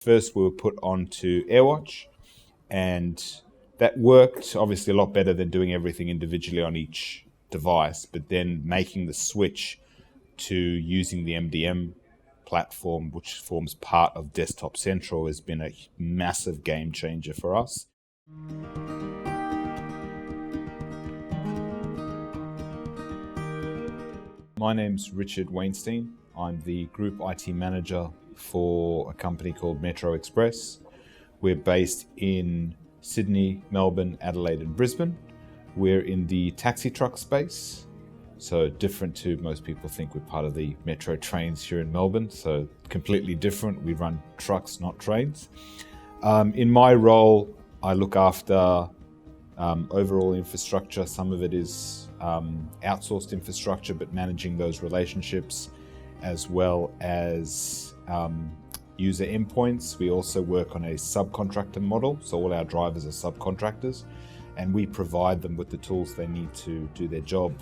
First, we were put onto AirWatch, and that worked obviously a lot better than doing everything individually on each device, but then making the switch to using the MDM platform, which forms part of Desktop Central, has been a massive game changer for us. My name's Richard Wainstein. I'm the Group IT Manager for a company called Metro Express. We're based in Sydney, Melbourne, Adelaide and Brisbane. We're in the taxi truck space, so different to most people think we're part of the metro trains here in Melbourne, so completely different. We run trucks, not trains. In my role, I look after overall infrastructure. Some of it is outsourced infrastructure, but managing those relationships, as well as user endpoints. We also work on a subcontractor model, so all our drivers are subcontractors, and we provide them with the tools they need to do their job,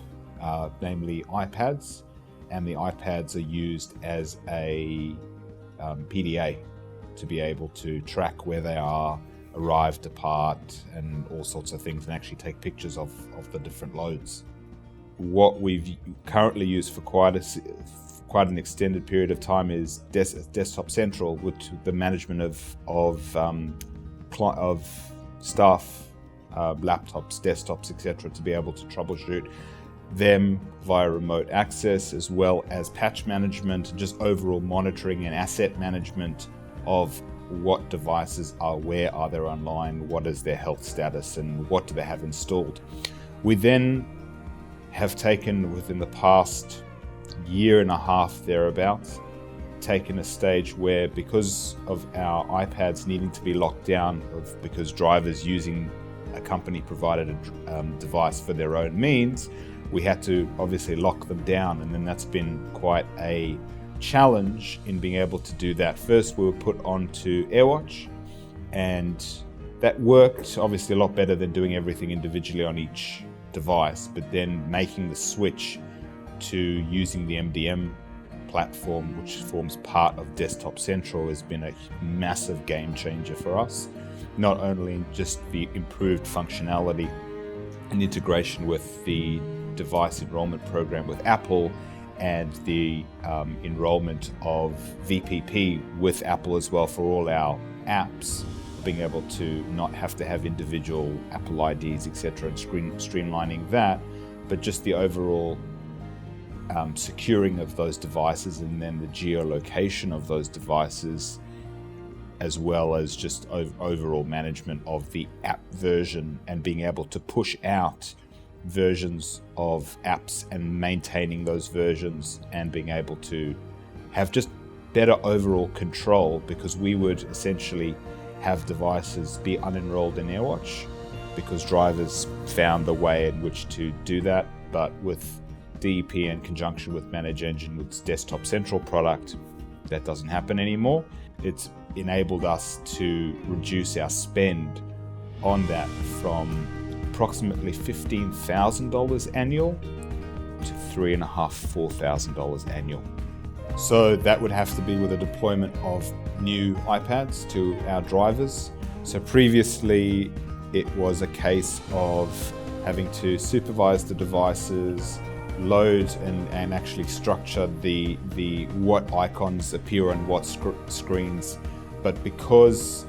namely iPads, and the iPads are used as a PDA to be able to track where they are, arrive, depart, and all sorts of things, and actually take pictures of the different loads. What we've currently used for quite an extended period of time is Desktop Central, with the management of staff, laptops, desktops, etc., to be able to troubleshoot them via remote access, as well as patch management, just overall monitoring and asset management of what devices are where, are they online, what is their health status, and what do they have installed. We then have taken, within the past year and a half thereabouts, taken a stage where, because of our iPads needing to be locked down, because drivers using a company provided a device for their own means, we had to obviously lock them down, and then that's been quite a challenge in being able to do that. First, we were put onto AirWatch, and that worked obviously a lot better than doing everything individually on each device, but then making the switch to using the MDM platform, which forms part of Desktop Central, has been a massive game changer for us. Not only in just the improved functionality and integration with the device enrollment program with Apple, and the enrollment of VPP with Apple as well for all our apps, being able to not have to have individual Apple IDs, etc., and streamlining that, but just the overall securing of those devices, and then the geolocation of those devices, as well as just overall management of the app version, and being able to push out versions of apps and maintaining those versions, and being able to have just better overall control, because we would essentially have devices be unenrolled in AirWatch because drivers found the way in which to do that. But with DEP in conjunction with ManageEngine, with Desktop Central product, that doesn't happen anymore. It's enabled us to reduce our spend on that from approximately $15,000 annual to $3,500–4,000 annual. So that would have to be with a deployment of new iPads to our drivers. So previously it was a case of having to supervise the devices, load and actually structure the what icons appear on what screens. But because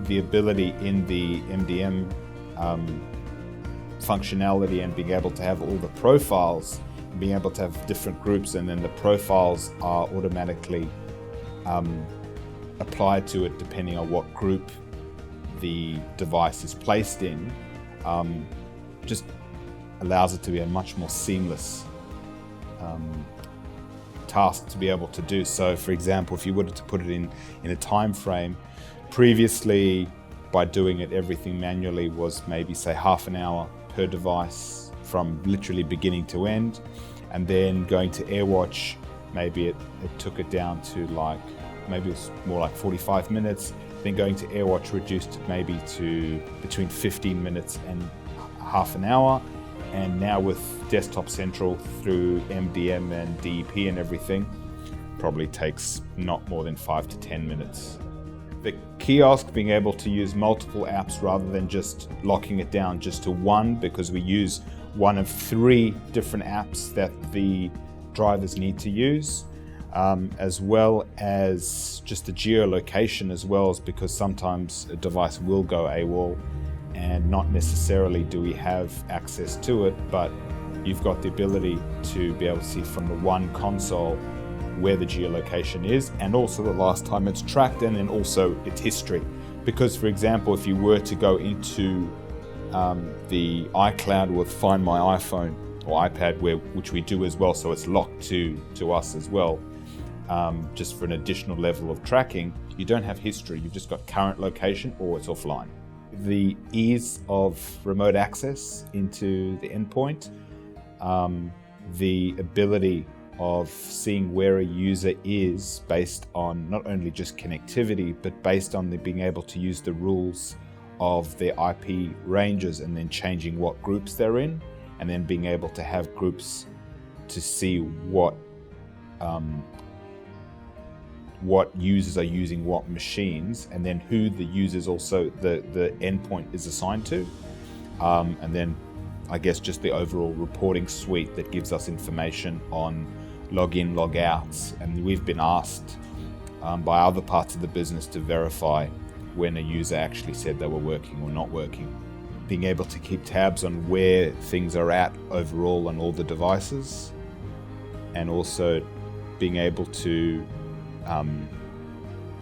the ability in the MDM functionality, and being able to have all the profiles, being able to have different groups, and then the profiles are automatically applied to it depending on what group the device is placed in, just allows it to be a much more seamless task to be able to do. So for example, if you were to put it in a time frame, previously by doing it everything manually was maybe say half an hour per device from literally beginning to end, and then going to AirWatch, maybe it took it down to maybe it's more like 45 minutes, then going to AirWatch reduced maybe to between 15 minutes and half an hour, and now with Desktop Central through MDM and DEP and everything, probably takes not more than 5 to 10 minutes The kiosk, being able to use multiple apps rather than just locking it down just to one, because we use one of 3 different apps that the drivers need to use, as well as just the geolocation as well, as because sometimes a device will go AWOL and not necessarily do we have access to it, but you've got the ability to be able to see from the one console where the geolocation is, and also the last time it's tracked, and then also its history. Because, for example, if you were to go into the iCloud with Find My iPhone or iPad, which we do as well, so it's locked to us as well, just for an additional level of tracking, you don't have history, you've just got current location or it's offline. The ease of remote access into the endpoint, the ability of seeing where a user is based on not only just connectivity, but based on the being able to use the rules of their IP ranges and then changing what groups they're in, and then being able to have groups to see what users are using what machines, and then who the users also the endpoint is assigned to, and then I guess just the overall reporting suite that gives us information on login, log outs, and we've been asked by other parts of the business to verify when a user actually said they were working or not working. Being able to keep tabs on where things are at overall on all the devices, and also being able to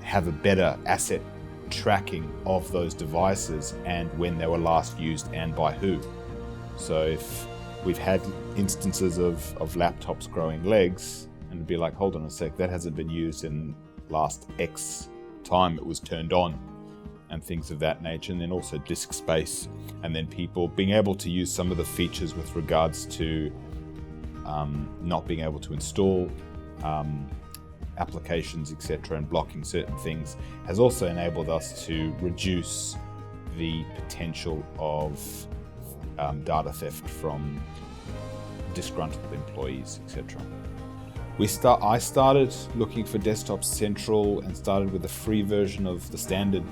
have a better asset tracking of those devices and when they were last used and by who. So if we've had instances of laptops growing legs, and it'd be like, hold on a sec, that hasn't been used in last X time it was turned on, and things of that nature. And then also disk space, and then people being able to use some of the features with regards to not being able to install applications, etc., and blocking certain things, has also enabled us to reduce the potential of data theft from disgruntled employees, etc. I started looking for Desktop Central and started with the free version of the standard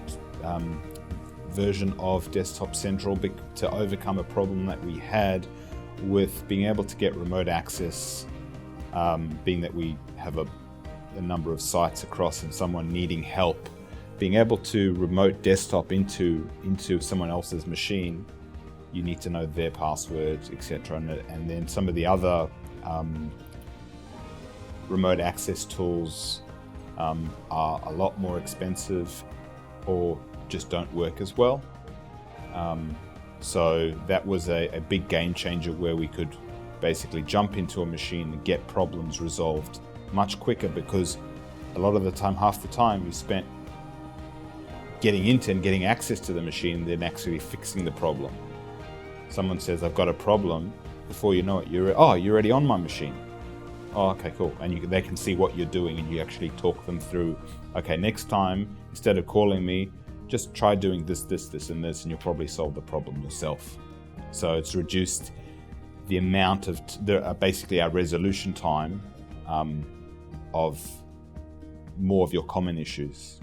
version of Desktop Central to overcome a problem that we had with being able to get remote access, being that we have a number of sites across and someone needing help, being able to remote desktop into someone else's machine. You need to know their passwords, etc. And then some of the other remote access tools are a lot more expensive or just don't work as well. So that was a big game changer, where we could basically jump into a machine and get problems resolved much quicker, because a lot of the time, half the time, you spent getting into and getting access to the machine than actually fixing the problem. Someone says, I've got a problem. Before you know it, you're already on my machine. Oh, okay, cool. And they can see what you're doing, and you actually talk them through, okay, next time, instead of calling me, just try doing this, and this, and you'll probably solve the problem yourself. So it's reduced the amount of, basically our resolution time of more of your common issues.